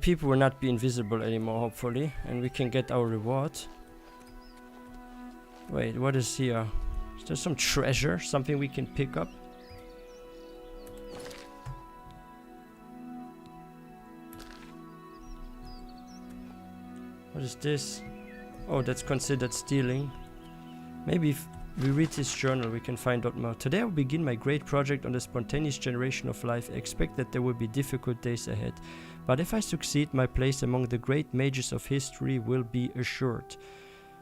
People will not be invisible anymore, hopefully, and we can get our reward. Wait, what is here? Is there some treasure? Something we can pick up? What is this? Oh, that's considered stealing. Maybe if we read this journal, we can find out more. Today I will begin my great project on the spontaneous generation of life. I expect that there will be difficult days ahead. But if I succeed, my place among the great mages of history will be assured.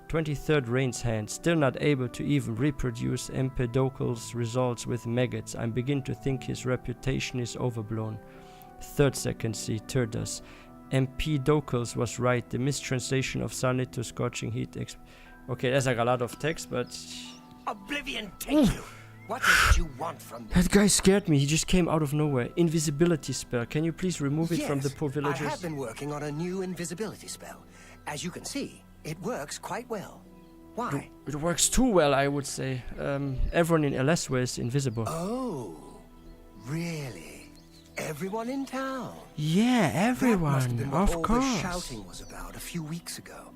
23rd Rain's hand, still not able to even reproduce Empedocles' results with maggots. I begin to think his reputation is overblown. 3rd second, see Turdus. Empedocles was right. The mistranslation of sunlit to scorching heat. Okay, there's like a lot of text, but... Oblivion take you! What did you want from me? That guy scared me. He just came out of nowhere. Invisibility spell. Can you please remove it from the poor villagers? I have been working on a new invisibility spell. As you can see, it works quite well. Why? It works too well, I would say. Everyone in Elesware is invisible. Oh, really? Everyone in town? Yeah, everyone. That must have been what of course. All the shouting was about a few weeks ago.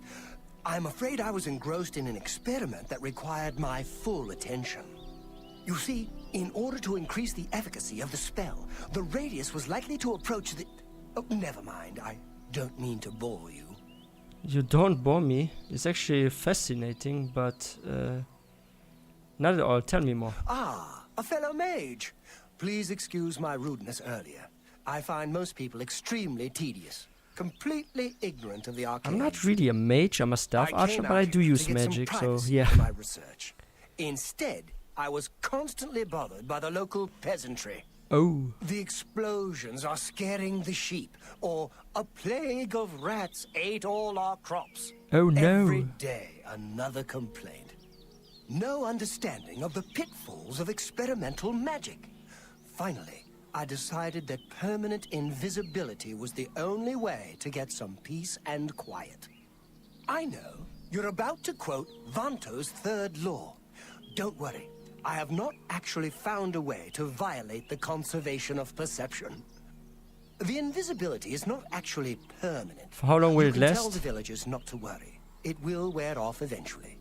I'm afraid I was engrossed in an experiment that required my full attention. You see, in order to increase the efficacy of the spell, the radius was likely to approach the... Oh, never mind. I don't mean to bore you. You don't bore me. It's actually fascinating, but not at all. Tell me more. Ah, a fellow mage. Please excuse my rudeness earlier. I find most people extremely tedious, completely ignorant of the arcane. I'm not really a mage. I'm a staff archer, but I do use magic, so yeah. My research. Instead, I was constantly bothered by the local peasantry. Oh. The explosions are scaring the sheep, or a plague of rats ate all our crops. Oh no. Every day, another complaint. No understanding of the pitfalls of experimental magic. Finally, I decided that permanent invisibility was the only way to get some peace and quiet. I know you're about to quote Vanto's third law. Don't worry. I have not actually found a way to violate the conservation of perception. The invisibility is not actually permanent. For how long will it last? Tell the villagers not to worry. It will wear off eventually.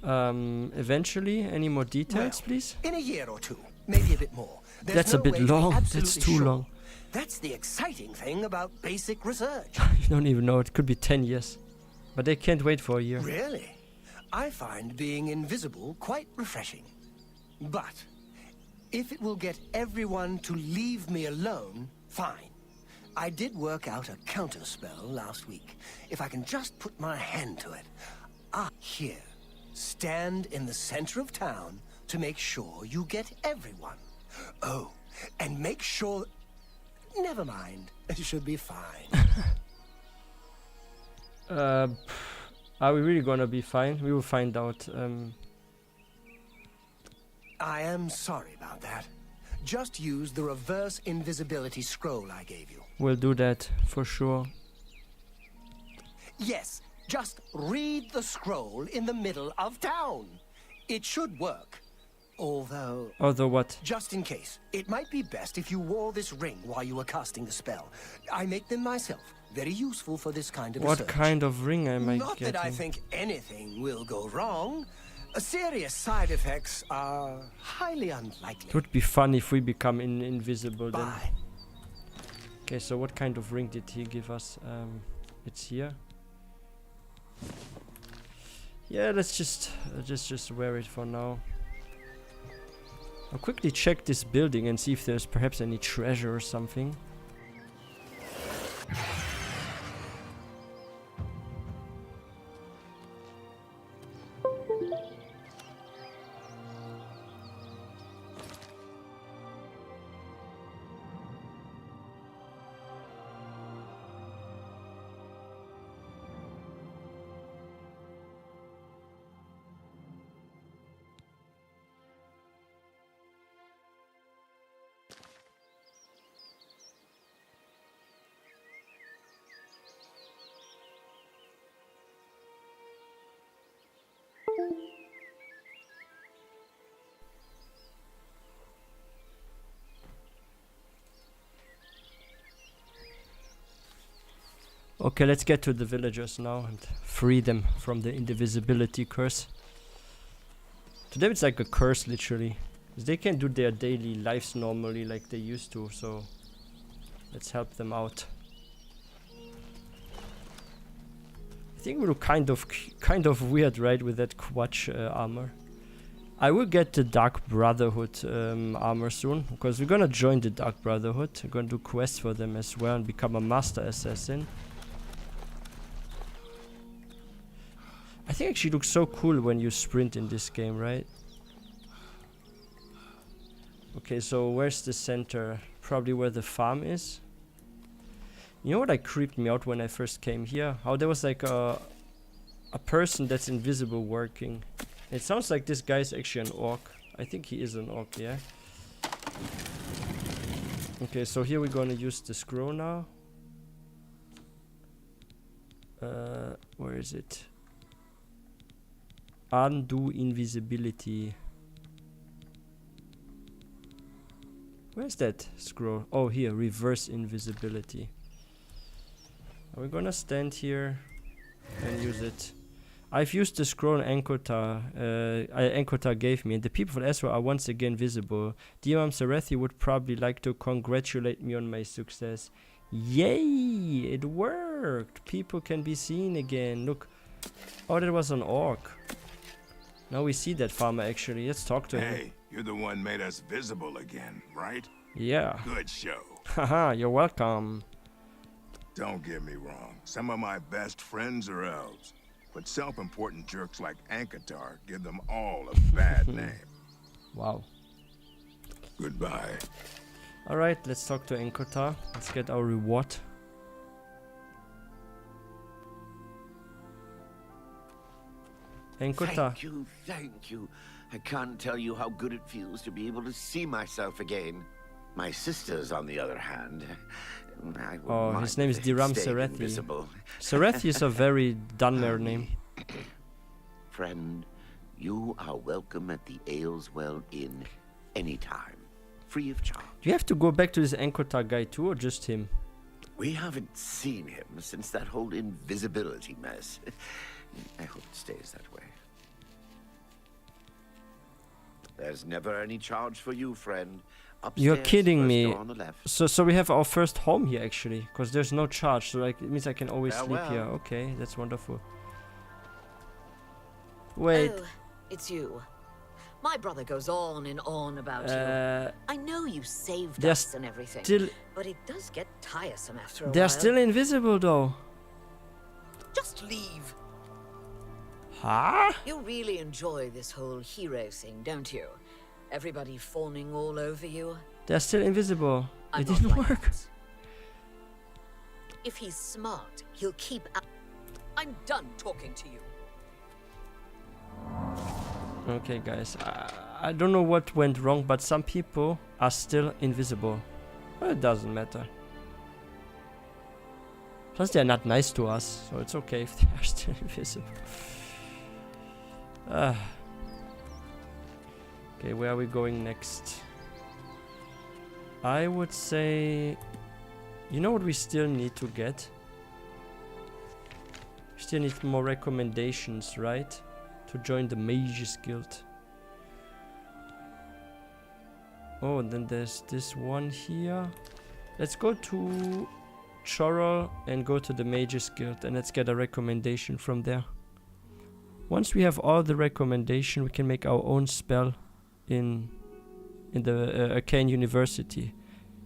Eventually? Any more details, please? In a year or two, maybe a bit more. That's a bit long. That's too long. That's the exciting thing about basic research. You don't even know. It could be 10 years. But they can't wait for a year. Really? I find being invisible quite refreshing. But if it will get everyone to leave me alone, fine. I did work out a counterspell last week. If I can just put my hand to it. Ah, here. Stand in the center of town to make sure you get everyone. Oh, and make sure... Never mind. It should be fine. Are we really gonna be fine? We will find out. I am sorry about that. Just use the reverse invisibility scroll I gave you. We'll do that, for sure. Yes, just read the scroll in the middle of town. It should work. Although what? Just in case, it might be best if you wore this ring while you were casting the spell. I make them myself. Very useful for this kind of research. What kind of ring am I Not getting? that I think anything will go wrong. Serious side effects are highly unlikely. It would be fun if we become invisible then. Bye. Okay, so what kind of ring did he give us? It's here. Yeah, let's just wear it for now. I'll quickly check this building and see if there's perhaps any treasure or something. Okay, let's get to the villagers now and free them from the indivisibility curse. To them it's like a curse, literally. 'Cause they can do their daily lives normally like they used to, so let's help them out. I think we look kind of weird, right, with that Quatch armor. I will get the Dark Brotherhood armor soon, because we're gonna join the Dark Brotherhood. We're gonna do quests for them as well and become a master assassin. I think it actually looks so cool when you sprint in this game, right? Okay, so where's the center? Probably where the farm is. You know what like creeped me out when I first came here? How there was like a person that's invisible working. It sounds like this guy's actually an orc. I think he is an orc, yeah. Okay, so here we're gonna use the scroll now. Where is it? Undo invisibility. Where's that scroll? Oh, here, reverse invisibility. We're gonna stand here and use it. I've used the scroll Ankotar gave me, and the people of Ezra are once again visible. Imam Cyrodiil would probably like to congratulate me on my success. Yay! It worked! People can be seen again. Look. Oh, that was an orc. Now we see that farmer actually. Let's talk to him. Hey, you're the one made us visible again, right? Yeah. Good show. Haha, you're welcome. Don't get me wrong. Some of my best friends are elves. But self-important jerks like Ankotar give them all a bad name. Wow. Goodbye. Alright, let's talk to Ankotar. Let's get our reward. Ankotar. Thank you. I can't tell you how good it feels to be able to see myself again. My sisters, on the other hand, oh, his name is Diram Cyrodiil. Cyrodiil is a very Dunmer name. Friend, you are welcome at the Ayleswell Inn anytime, free of charge. Do you have to go back to this Ankotar guy too, or just him? We haven't seen him since that whole invisibility mess. I hope it stays that way. There's never any charge for you, friend. Upstairs, you're kidding me. On the left. So we have our first home here actually, because there's no charge, so like it means I can always sleep here. Okay, that's wonderful. Wait. Oh, it's you. My brother goes on and on about you. I know you saved us and everything, but it does get tiresome after a while. They're still invisible though. Just leave. Huh? You really enjoy this whole hero thing, don't you? Everybody fawning all over you. They're still invisible. It not didn't like work. that. If he's smart, he'll keep out. I'm done talking to you. Okay, guys. I don't know what went wrong, but some people are still invisible. Well, it doesn't matter. Plus, they're not nice to us, so it's okay if they are still invisible. Okay, where are we going next? I would say... You know what we still need to get? We still need more recommendations, right? To join the Mages Guild. Oh, and then there's this one here. Let's go to Cyrodiil and go to the Mages Guild, and let's get a recommendation from there. Once we have all the recommendation, we can make our own spell in the Arcane University,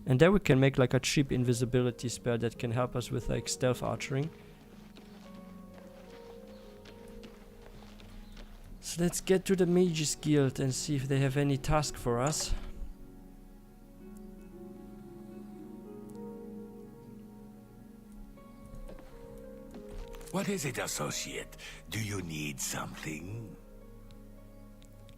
and there we can make like a cheap invisibility spell that can help us with like stealth archering. So let's get to the Mages Guild and see if they have any task for us. What is it, associate? Do you need something?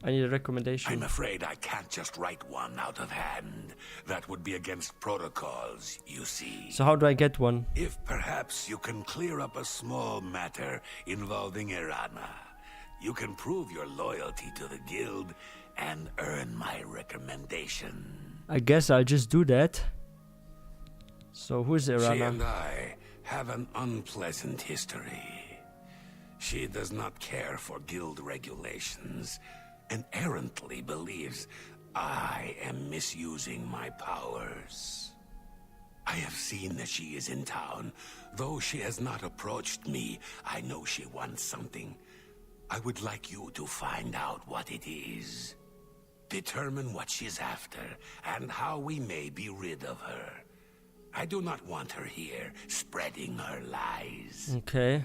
I need a recommendation. I'm afraid I can't just write one out of hand. That would be against protocols, you see. So how do I get one? If perhaps you can clear up a small matter involving Irana, you can prove your loyalty to the guild and earn my recommendation. I guess I'll just do that. So who's Irana? She and I have an unpleasant history. She does not care for guild regulations and errantly believes I am misusing my powers. I have seen that she is in town. Though she has not approached me, I know she wants something. I would like you to find out what it is. Determine what she's after, and how we may be rid of her. I do not want her here, spreading her lies. Okay.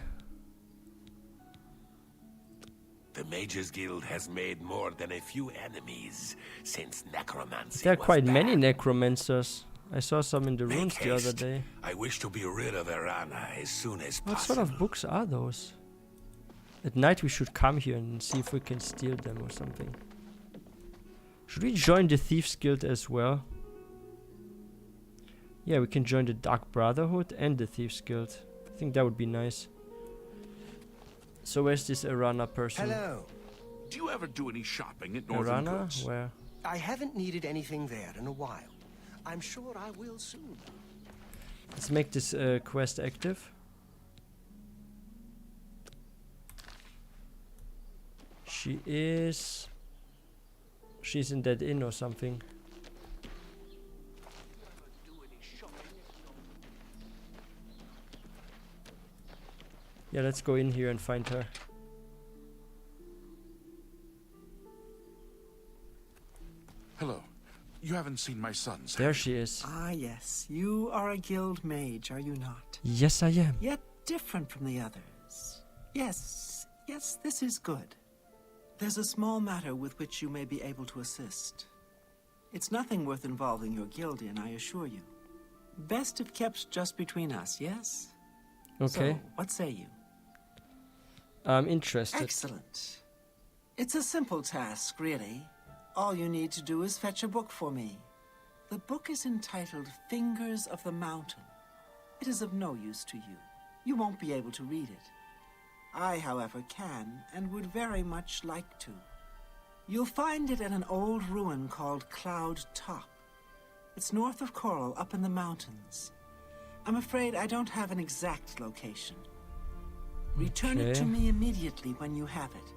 The Mages Guild has made more than a few enemies since necromancy There are was quite many banned. necromancers. I saw some in the Make runes the other haste. day. I wish to be rid of Erana as soon as What possible. sort of books are those? At night we should come here and see if we can steal them or something. Should we join the Thieves Guild as well? Yeah, we can join the Dark Brotherhood and the Thieves Guild. I think that would be nice. So where's this Erana person? Hello. Do you ever do any shopping at Northern Erana? Goods? Where? I haven't needed anything there in a while. I'm sure I will soon. Let's make this quest active. She's in that inn or something. Yeah, let's go in here and find her. Hello. You haven't seen my sons, There have she is. Ah, yes. You are a guild mage, are you not? Yes, I am. Yet different from the others. Yes, this is good. There's a small matter with which you may be able to assist. It's nothing worth involving your guild in, I assure you. Best if kept just between us, yes? Okay. So, what say you? I'm interested. Excellent. It's a simple task, really. All you need to do is fetch a book for me. The book is entitled Fingers of the Mountain. It is of no use to you. You won't be able to read it. I, however, can, and would very much like to. You'll find it at an old ruin called Cloud Top. It's north of Coral, up in the mountains. I'm afraid I don't have an exact location. Return it to Okay. me immediately when you have it.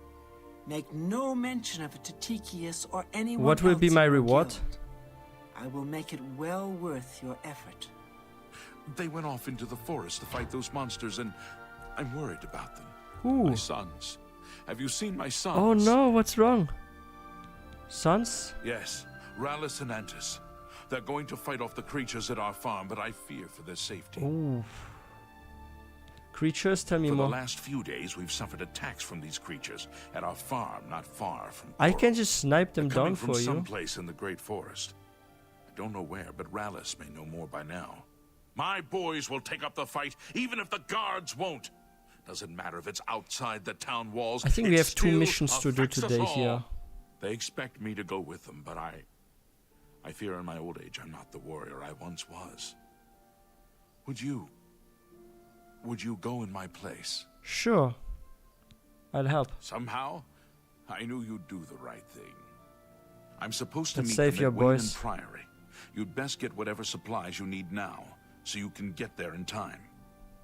Make no mention of it to Tychius or anyone What will be else my in your reward? guild. I will make it well worth your effort. They went off into the forest to fight those monsters, and I'm worried about them. Ooh. My sons. Have you seen my sons? Oh no, what's wrong? Sons? Yes, Rallus and Antis. They're going to fight off the creatures at our farm, but I fear for their safety. Ooh. Creatures, tell me For the more. last few days, we've suffered attacks from these creatures at our farm, not far from I Coral. can just snipe them They're down coming from for you. someplace in the Great Forest. I don't know where, but Rallus may know more by now. My boys will take up the fight, even if the guards won't. Doesn't matter if it's outside the town walls. I think we it have two still missions to do affects us today all. here. They expect me to go with them, but I fear in my old age I'm not the warrior I once was. Would you go in my place? Sure. I'll help. Somehow, I knew you'd do the right thing. I'm supposed to Let's meet save them your at Wayne boys. Priory. You'd best get whatever supplies you need now, so you can get there in time.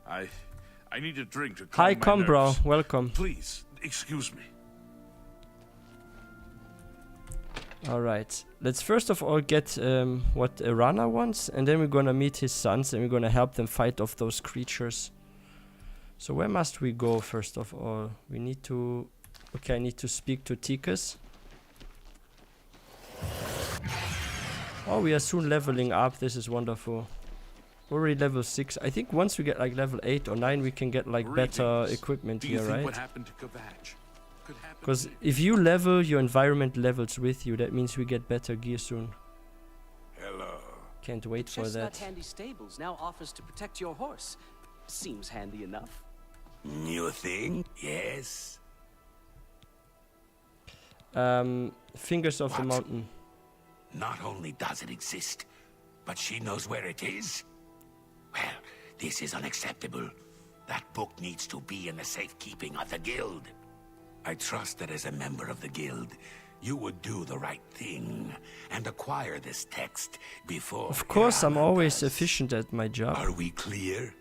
I need a drink to calm Hi, my Combro. nerves. Welcome. Please, excuse me. Alright. Let's first of all get what Erana wants, and then we're gonna meet his sons, and we're gonna help them fight off those creatures. So where must we go first of all? We need to... Okay, I need to speak to Tychus. Oh, we are soon leveling up. This is wonderful. Already level 6. I think once we get like level 8 or 9, we can get like better Greetings. equipment Do you here, think right? what happened to Kavach could happen Because to me? if you level, your environment levels with you. That means we get better gear soon. Hello. Can't wait for Chestnut that. Handy Stables now offers to protect your horse. Seems handy enough. New thing? Yes. Fingers of the What? Mountain. Not only does it exist, but she knows where it is. Well, this is unacceptable. That book needs to be in the safekeeping of the guild. I trust that as a member of the guild, you would do the right thing and acquire this text before... Of course, I'm Irana always does. efficient at my job. Are we clear?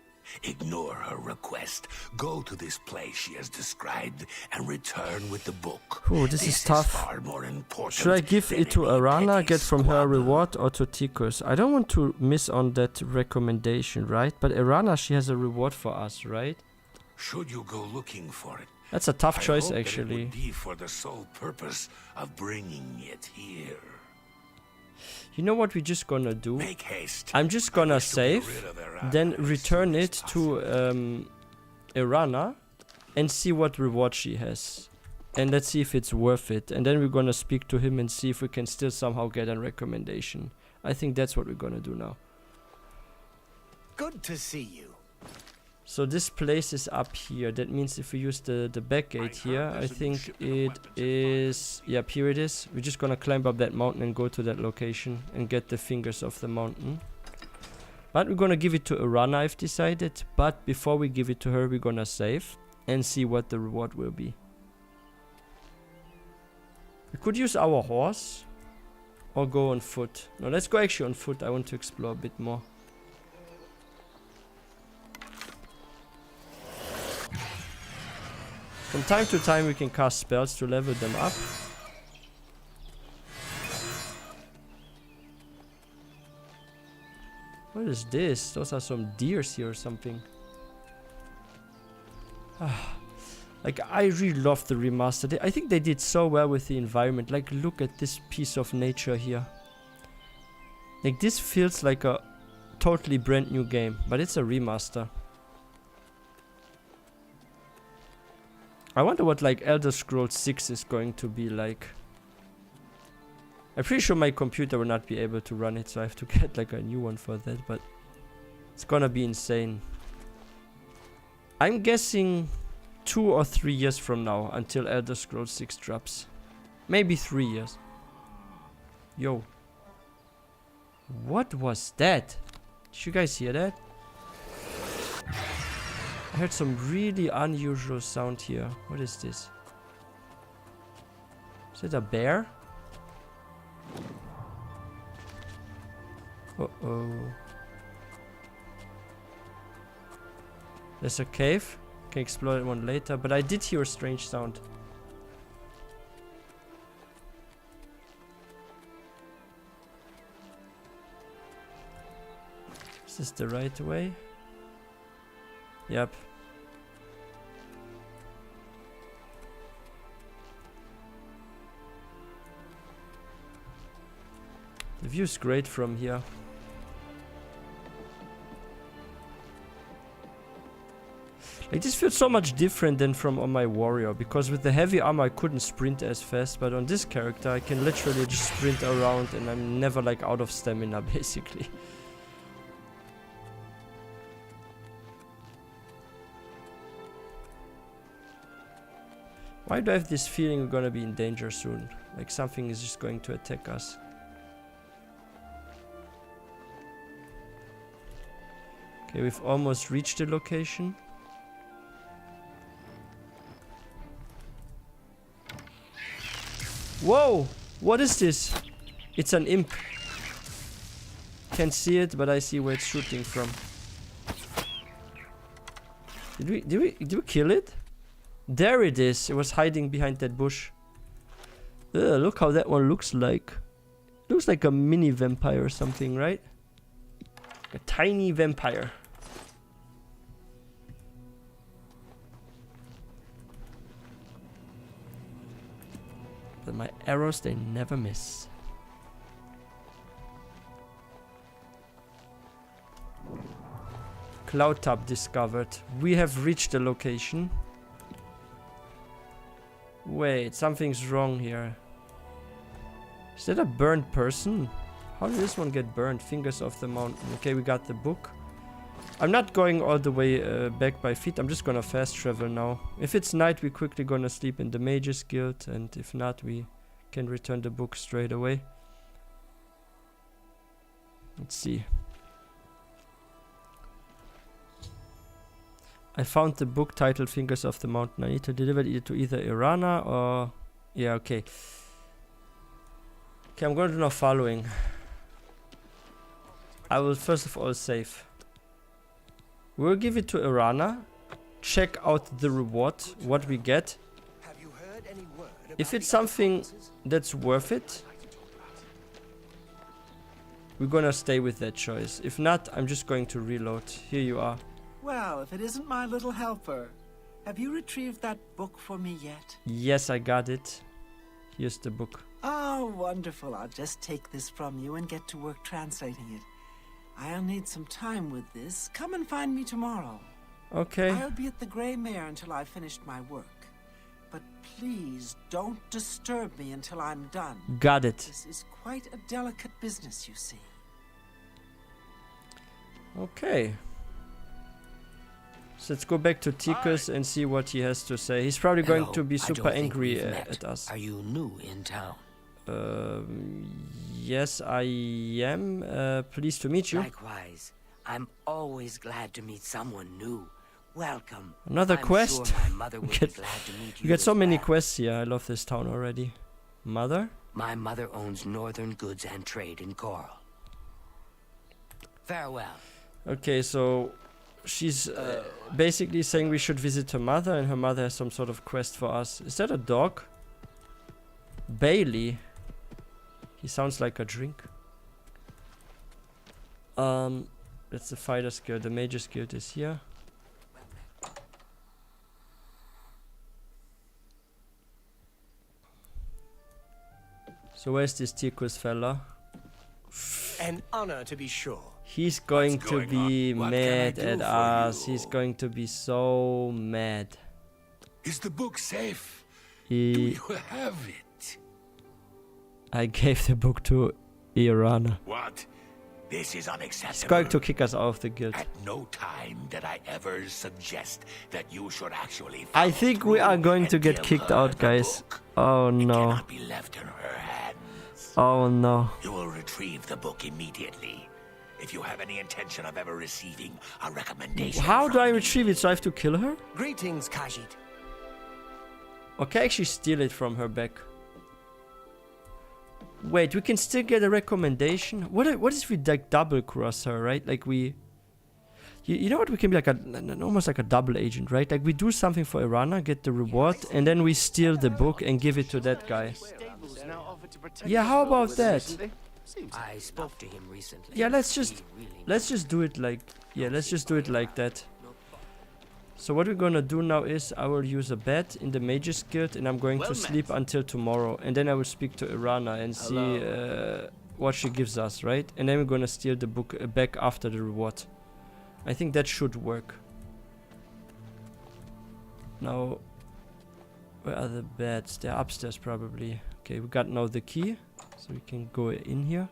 Ignore her request. Go to this place she has described and return with the book. Oh, this is tough. Far more important. Should I give it to Arana, get from her a reward, or to Tikus? I don't want to miss on that recommendation, right? But Arana, she has a reward for us, right? Should you go looking for it? That's a tough choice, I hope actually. That it would be for the sole purpose of bringing it here. You know what we're just gonna do? Make haste. I'm just gonna save, then return it to Arana, and see what reward she has. And let's see if it's worth it. And then we're gonna speak to him and see if we can still somehow get a recommendation. I think that's what we're gonna do now. Good to see you. So this place is up here. That means if we use the back gate here, I think it is... Yep, here it is. We're just gonna climb up that mountain and go to that location and get the fingers of the mountain. But we're gonna give it to Arana, I've decided. But before we give it to her, we're gonna save and see what the reward will be. We could use our horse or go on foot. No, let's go actually on foot. I want to explore a bit more. From time to time we can cast spells to level them up. What is this? Those are some deers here or something. Like, I really love the remaster. I think they did so well with the environment. Like, look at this piece of nature here. Like, this feels like a totally brand new game, but it's a remaster. I wonder what like Elder Scrolls 6 is going to be like. I'm pretty sure my computer will not be able to run it, so I have to get like a new one for that, but it's gonna be insane. I'm guessing 2 or 3 years from now until Elder Scrolls 6 drops. Maybe 3 years. Yo. What was that? Did you guys hear that? I heard some really unusual sound here. What is this? Is it a bear? Uh-oh. There's a cave. Can explore that one later, but I did hear a strange sound. Is this the right way? Yep. The view's great from here. Like, this feels so much different than from on my warrior, because with the heavy armor I couldn't sprint as fast, but on this character I can literally just sprint around and I'm never like out of stamina basically. Why do I have this feeling we're gonna be in danger soon? Like something is just going to attack us. Okay, we've almost reached the location. Whoa! What is this? It's an imp. Can't see it, but I see where it's shooting from. Did we kill it? There it is. It was hiding behind that bush. Ugh, look how that one looks like. Looks like a mini vampire or something, right? A tiny vampire. But my arrows, they never miss. Cloud top discovered. We have reached the location. Wait, something's wrong here. Is that a burned person? How did this one get burned? Fingers of the Mountain. Okay, we got the book. I'm not going all the way back by feet. I'm just gonna fast travel now. If it's night, we're quickly gonna sleep in the Mages Guild. And if not, we can return the book straight away. Let's see. I found the book titled Fingers of the Mountain. I need to deliver it to either Arana or... Yeah, okay. Okay, I'm going to do now following. I will first of all save. We'll give it to Irana. Check out the reward, what we get. Have you heard any word about If it's the other something provinces? that's worth it, we're gonna stay with that choice. If not, I'm just going to reload. Here you are. Well, if it isn't my little helper, have you retrieved that book for me yet? Yes, I got it. Here's the book. Oh, wonderful. I'll just take this from you and get to work translating it. I'll need some time with this. Come and find me tomorrow. Okay. I'll be at the Grey Mare until I've finished my work. But please don't disturb me until I'm done. Got it. This is quite a delicate business, you see. Okay. So let's go back to Tikus and see what he has to say. He's probably going to be super angry at us. Are you new in town? Yes, I am. Pleased to meet you. Likewise. I'm always glad to meet someone new. Welcome. Another I'm quest. Sure my mother will be glad to meet You get so as many well. quests here. I love this town already. Mother? My mother owns northern goods and trade in Coral. Farewell. Okay, so she's basically saying we should visit her mother, and her mother has some sort of quest for us. Is that a dog? Bailey. He sounds like a drink. That's the fighter's guild. The mage's guild is here. So where's this Tikus fella? An honor to be sure. He's going What's to going be on? What can I mad do at for us. you? He's going to be so mad. Is the book safe? Do He, you have it? I gave the book to Irana. What? This is unacceptable. He's going to kick us out of the guild. At no time did I ever suggest that you should actually. I follow think we through are going and to get give kicked her out, the guys. book. Oh It no. cannot be left in her hands. Oh no. You will retrieve the book immediately. If you have any intention of ever receiving a recommendation. How do from I me. retrieve it? So I have to kill her? Greetings, khajiit. Okay, actually steal it from her back. Wait, we can still get a recommendation? What if we like double cross her, right? Like we... You know what? We can be like almost like a double agent, right? Like we do something for Irana, get the reward, and then we steal the book and give it to that guy. Yeah, how about that? I spoke to him recently. Yeah, let's just He really do it like... Yeah, let's just do it like that. So what we're gonna do now is I will use a bed in the Mages Guild and I'm going to sleep until tomorrow. And then I will speak to Irana and see what she gives us, right? And then we're gonna steal the book back after the reward. I think that should work. Now, where are the beds? They're upstairs probably. Okay, we got now the key. So we can go in here.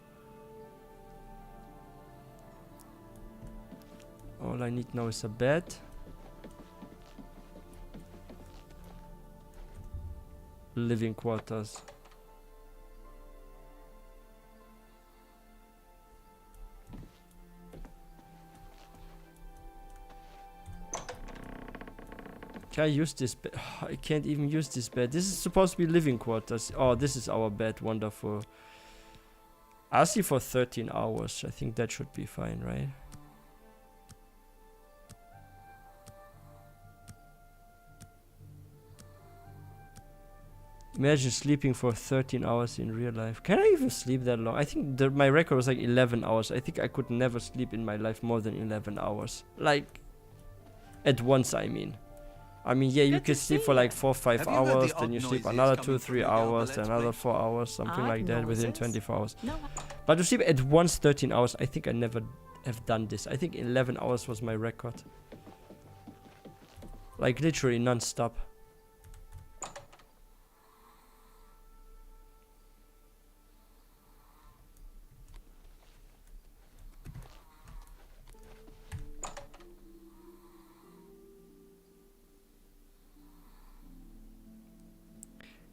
All I need now is a bed. Living quarters. Can I use this bed? I can't even use this bed. This is supposed to be living quarters. Oh, this is our bed. Wonderful. I'll see for 13 hours. I think that should be fine, right? Imagine sleeping for 13 hours in real life. Can I even sleep that long? I think my record was like 11 hours. I think I could never sleep in my life more than 11 hours. Like, at once, I mean. I mean, yeah, you can sleep for like 4 or 5 hours, then you sleep another 2 or 3 hours, then another 4 hours, something like that within 24 hours. No. But to sleep at once 13 hours, I think I never have done this. I think 11 hours was my record. Like literally non-stop.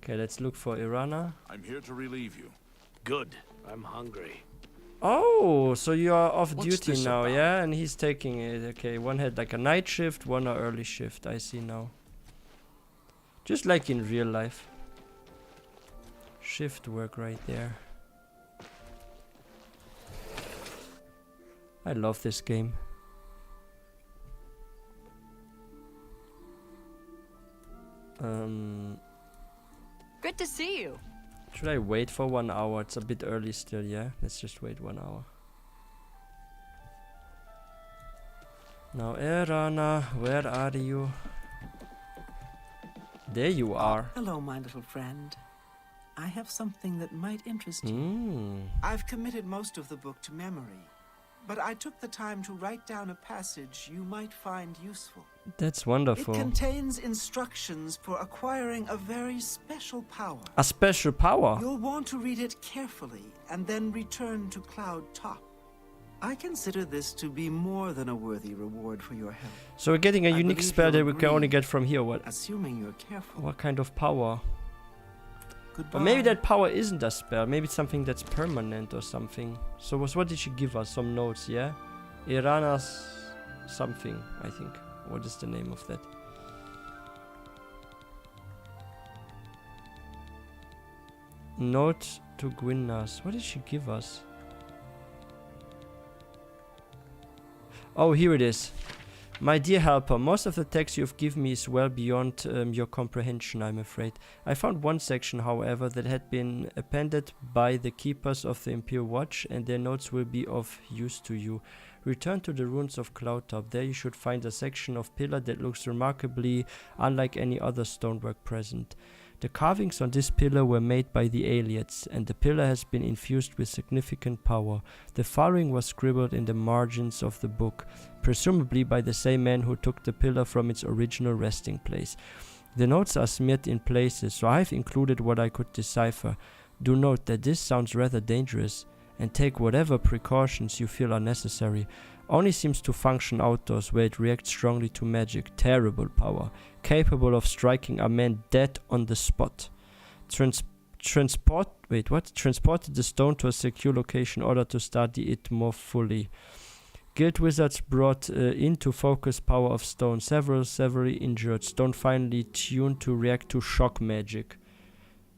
Okay, let's look for Irana. I'm here to relieve you. Good. I'm hungry. Oh, so you are off What's duty this now, about? yeah? And he's taking it. Okay, one had like a night shift, one a early shift. I see now. Just like in real life. Shift work right there. I love this game. Good to see you. Should I wait for 1 hour? It's a bit early still, yeah? Let's just wait 1 hour. Now, Erana, where are you? There you are. Hello, my little friend. I have something that might interest you. I've committed most of the book to memory, but I took the time to write down a passage you might find useful. That's wonderful. It contains instructions for acquiring a very special power. A special power? You'll want to read it carefully and then return to Cloud Top. I consider this to be more than a worthy reward for your help. So we're getting a unique spell that we can only get from here. What? Assuming you're careful. What kind of power? Goodbye. Or maybe that power isn't a spell. Maybe it's something that's permanent or something. So what did she give us? Some notes, yeah? Irana's something, I think. What is the name of that? Note to Gwynnas. What did she give us? Oh, here it is. My dear helper, most of the text you've given me is well beyond your comprehension, I'm afraid. I found one section, however, that had been appended by the keepers of the Imperial Watch, and their notes will be of use to you. Return to the ruins of Cloudtop. There you should find a section of pillar that looks remarkably unlike any other stonework present. The carvings on this pillar were made by the Aliots, and the pillar has been infused with significant power. The following was scribbled in the margins of the book, presumably by the same man who took the pillar from its original resting place. The notes are smeared in places, so I have included what I could decipher. Do note that this sounds rather dangerous, and take whatever precautions you feel are necessary. Only seems to function outdoors, where it reacts strongly to magic. Terrible power, capable of striking a man dead on the spot. Transported the stone to a secure location in order to study it more fully. Guild wizards brought into focus power of stone. Severely injured. Stone finally tuned to react to shock magic.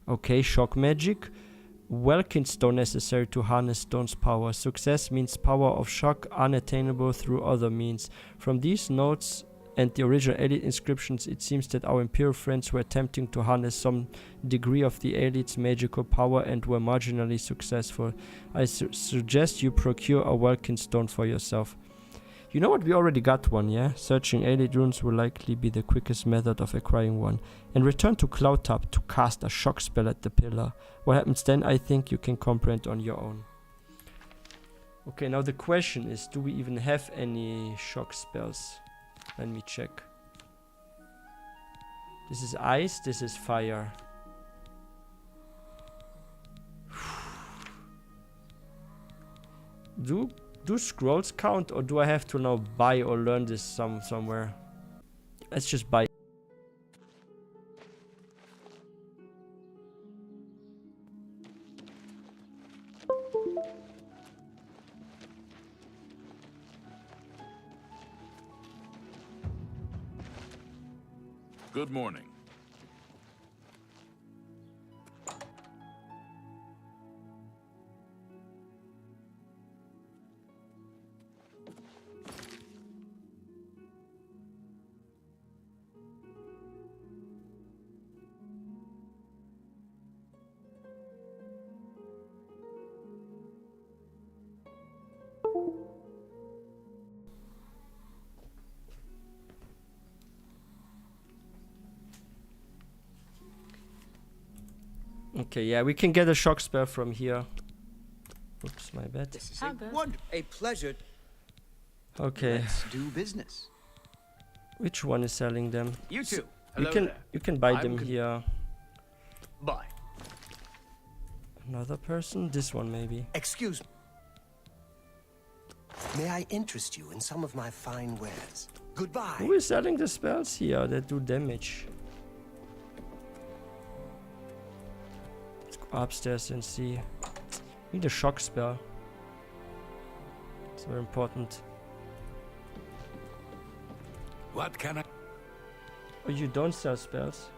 Okay, shock magic. Welkin stone necessary to harness stone's power. Success means power of shock unattainable through other means. From these notes and the original Elite inscriptions, it seems that our Imperial friends were attempting to harness some degree of the Elite's magical power and were marginally successful. I suggest you procure a Welkin stone for yourself. You know what? We already got one, yeah? Searching Elite runes will likely be the quickest method of acquiring one. And return to Cloudtop to cast a shock spell at the pillar. What happens then, I think you can comprehend on your own. Okay, now the question is, do we even have any shock spells? Let me check. This is ice, this is fire. Do scrolls count, or do I have to now buy or learn this somewhere? Let's just buy. Good morning. Okay, yeah, we can get a shock spell from here. Oops, my bad. This is a pleasure. Okay. Let's do business. Which one is selling them? You too. You can buy them here. Buy. Another person? This one maybe. Excuse me. May I interest you in some of my fine wares? Goodbye. Who is selling the spells here that do damage? Let's go upstairs and see. Need a shock spell. It's very important. What can I... Oh, you don't sell spells?